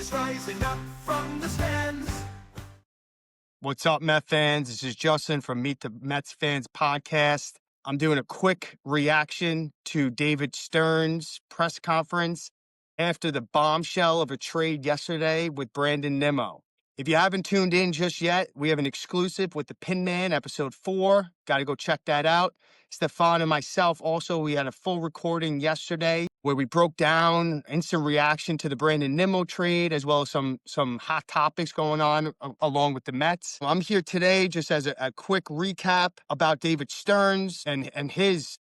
is rising up from the stands. What's up, Met fans? This is Justin from Meet the Mets Fans podcast. I'm doing a quick reaction to David Stearns' press conference after the bombshell of a trade yesterday with Brandon Nimmo. If you haven't tuned in just yet, we have an exclusive with the Pin Man, episode 4. Got to go check that out. Stefan and myself also, we had a full recording yesterday where we broke down instant reaction to the Brandon Nimmo trade, as well as some hot topics going on along with the Mets. I'm here today just as a quick recap about David Stearns and his,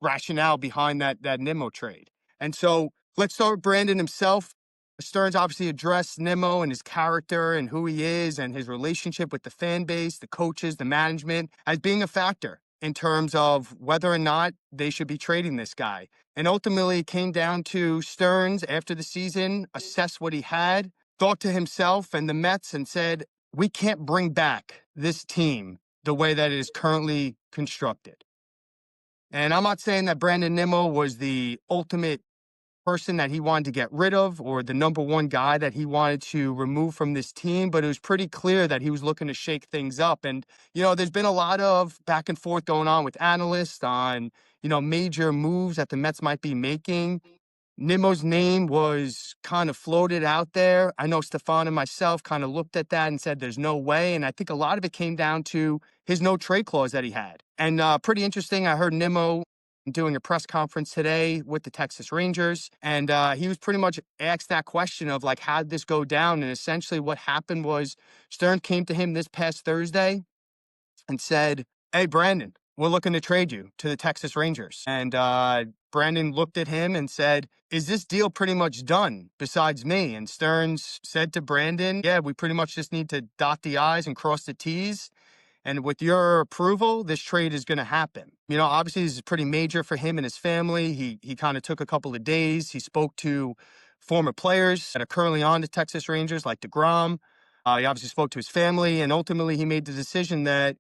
rationale behind that Nimmo trade. And so let's start with Brandon himself. Stearns obviously addressed Nimmo and his character and who he is and his relationship with the fan base, the coaches, the management as being a factor in terms of whether or not they should be trading this guy. And ultimately, it came down to Stearns after the season, assessed what he had, thought to himself and the Mets and said, we can't bring back this team the way that it is currently constructed. And I'm not saying that Brandon Nimmo was the ultimate person that he wanted to get rid of or the number one guy that he wanted to remove from this team, but it was pretty clear that he was looking to shake things up. And, there's been a lot of back and forth going on with analysts on, major moves that the Mets might be making. Nimmo's name was kind of floated out there. I know Stefan and myself kind of looked at that and said there's no way. And I think a lot of it came down to his no trade clause that he had. And pretty interesting, I heard Nimmo doing a press conference today with the Texas Rangers. And he was pretty much asked that question of like, how did this go down? And essentially what happened was Stearns came to him this past Thursday and said, hey, Brandon, we're looking to trade you to the Texas Rangers. And Brandon looked at him and said, is this deal pretty much done besides me? And Stearns said to Brandon, yeah, we pretty much just need to dot the I's and cross the T's. And with your approval, this trade is going to happen. Obviously, this is pretty major for him and his family. He kind of took a couple of days. He spoke to former players that are currently on the Texas Rangers, like DeGrom. He obviously spoke to his family, and ultimately he made the decision that,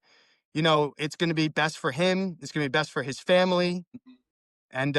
it's going to be best for him. It's going to be best for his family. And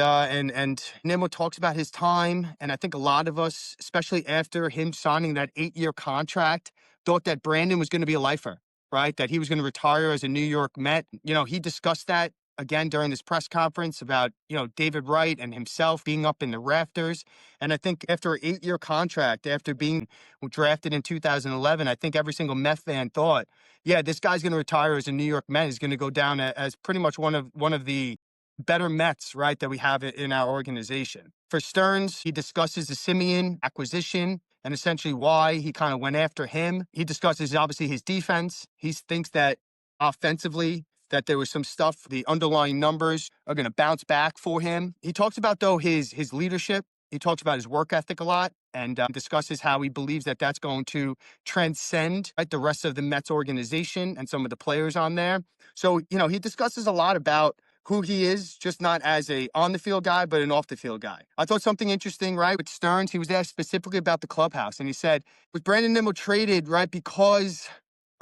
Nimmo talks about his time, and I think a lot of us, especially after him signing that 8-year contract, thought that Brandon was going to be a lifer. Right, that he was going to retire as a New York Met. He discussed that again during this press conference about, David Wright and himself being up in the rafters. And I think after an 8-year contract, after being drafted in 2011, I think every single Met fan thought, yeah, this guy's going to retire as a New York Met. He's going to go down as pretty much one of the better Mets, right, that we have in our organization. For Stearns, he discusses the Semien acquisition and essentially why he kind of went after him. He discusses, obviously, his defense. He thinks that offensively, that there was some stuff, the underlying numbers are going to bounce back for him. He talks about, though, his leadership. He talks about his work ethic a lot and discusses how he believes that that's going to transcend the rest of the Mets organization and some of the players on there. So, he discusses a lot about who he is, just not as a on-the-field guy, but an off-the-field guy. I thought something interesting, right, with Stearns, he was asked specifically about the clubhouse, and he said, was Brandon Nimmo traded, right, because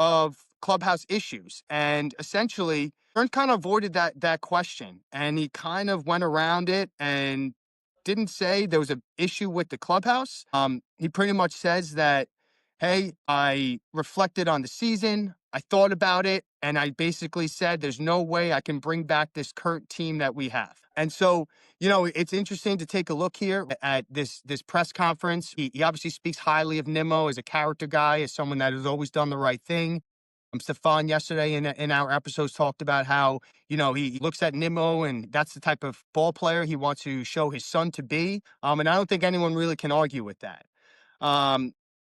of clubhouse issues? And essentially, Stearns kind of avoided that question, and he kind of went around it and didn't say there was an issue with the clubhouse. He pretty much says that, hey, I reflected on the season, I thought about it, and I basically said there's no way I can bring back this current team that we have. And so, it's interesting to take a look here at this press conference. He obviously speaks highly of Nimmo as a character guy, as someone that has always done the right thing. Stefan yesterday in our episodes talked about how, he looks at Nimmo and that's the type of ball player he wants to show his son to be. And I don't think anyone really can argue with that.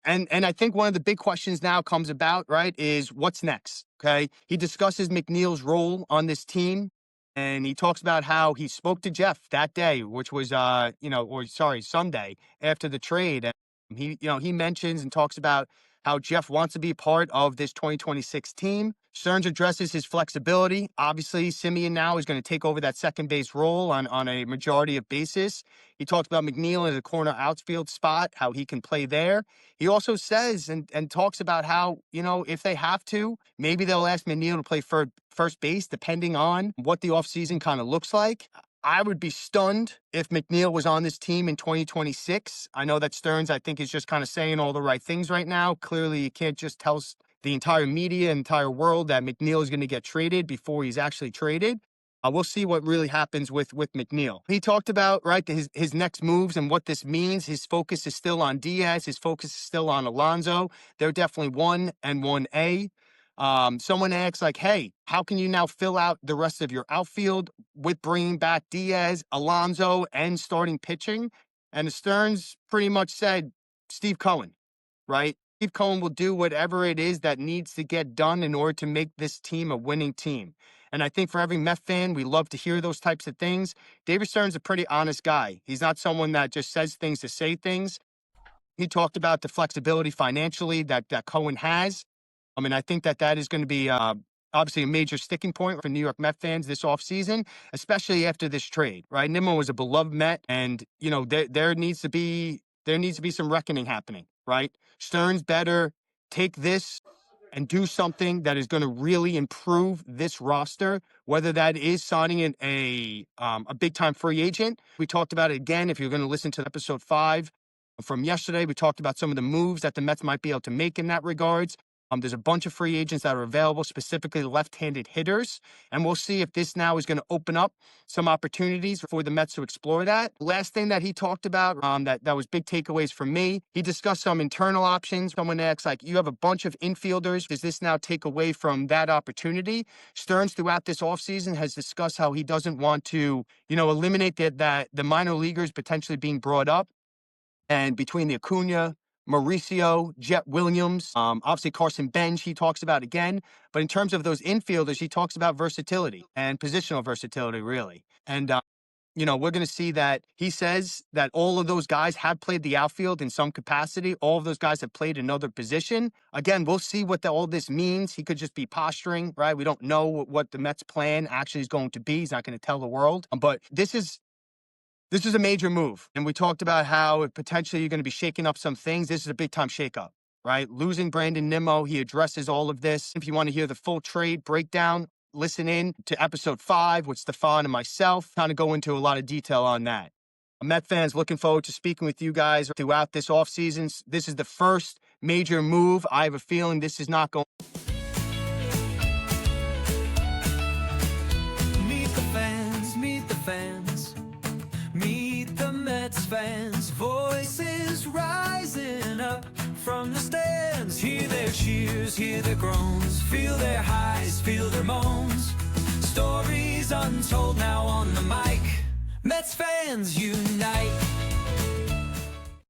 And I think one of the big questions now comes about, right, is what's next, okay? He discusses McNeil's role on this team, and he talks about how he spoke to Jeff that day, which was, Sunday after the trade. And he mentions and talks about how Jeff wants to be part of this 2026 team. Stearns addresses his flexibility. Obviously, Semien now is going to take over that second base role on a majority of bases. He talks about McNeil as a corner outfield spot, how he can play there. He also says and talks about how, if they have to, maybe they'll ask McNeil to play first base, depending on what the offseason kind of looks like. I would be stunned if McNeil was on this team in 2026. I know that Stearns, I think, is just kind of saying all the right things right now. Clearly, you can't just tell the entire media, entire world that McNeil is going to get traded before he's actually traded. We'll see what really happens with McNeil. He talked about, right, his next moves and what this means. His focus is still on Diaz. His focus is still on Alonso. They're definitely 1 and 1A. Someone asks, like, hey, how can you now fill out the rest of your outfield with bringing back Diaz, Alonso, and starting pitching? And Stearns pretty much said, Steve Cohen, right? Steve Cohen will do whatever it is that needs to get done in order to make this team a winning team. And I think for every Met fan, we love to hear those types of things. David Stearns is a pretty honest guy. He's not someone that just says things to say things. He talked about the flexibility financially that Cohen has. I mean, I think that is going to be obviously a major sticking point for New York Met fans this offseason, especially after this trade, right? Nimmo was a beloved Met, and, you know, there needs to be some reckoning happening, right? Stearns better take this and do something that is going to really improve this roster, whether that is signing a big-time free agent. We talked about it again. If you're going to listen to episode 5 from yesterday, we talked about some of the moves that the Mets might be able to make in that regards. There's a bunch of free agents that are available, specifically left-handed hitters, and we'll see if this now is going to open up some opportunities for the Mets to explore that. Last thing that he talked about, that was big takeaways for me, he discussed some internal options. Someone asked, like, you have a bunch of infielders. Does this now take away from that opportunity? Stearns, throughout this offseason, has discussed how he doesn't want to, eliminate the minor leaguers potentially being brought up. And between the Acuna, Mauricio, Jet Williams, obviously Carson Bench, he talks about again. But in terms of those infielders, he talks about versatility and positional versatility, really. And, we're going to see that he says that all of those guys have played the outfield in some capacity. All of those guys have played another position. Again, we'll see what all this means. He could just be posturing, right? We don't know what the Mets plan actually is going to be. He's not going to tell the world. But this is a major move. And we talked about how potentially you're going to be shaking up some things. This is a big-time shakeup, right? Losing Brandon Nimmo, he addresses all of this. If you want to hear the full trade breakdown, listen in to episode 5 with Stefan and myself. Kind of go into a lot of detail on that. Met fans, looking forward to speaking with you guys throughout this offseason. This is the first major move. I have a feeling this is not going. Meet the fans, meet the fans. Meet the Mets fans, voices rising up from the stands. Hear their cheers, hear their groans, feel their highs, feel their moans. Stories untold now on the mic. Mets fans unite.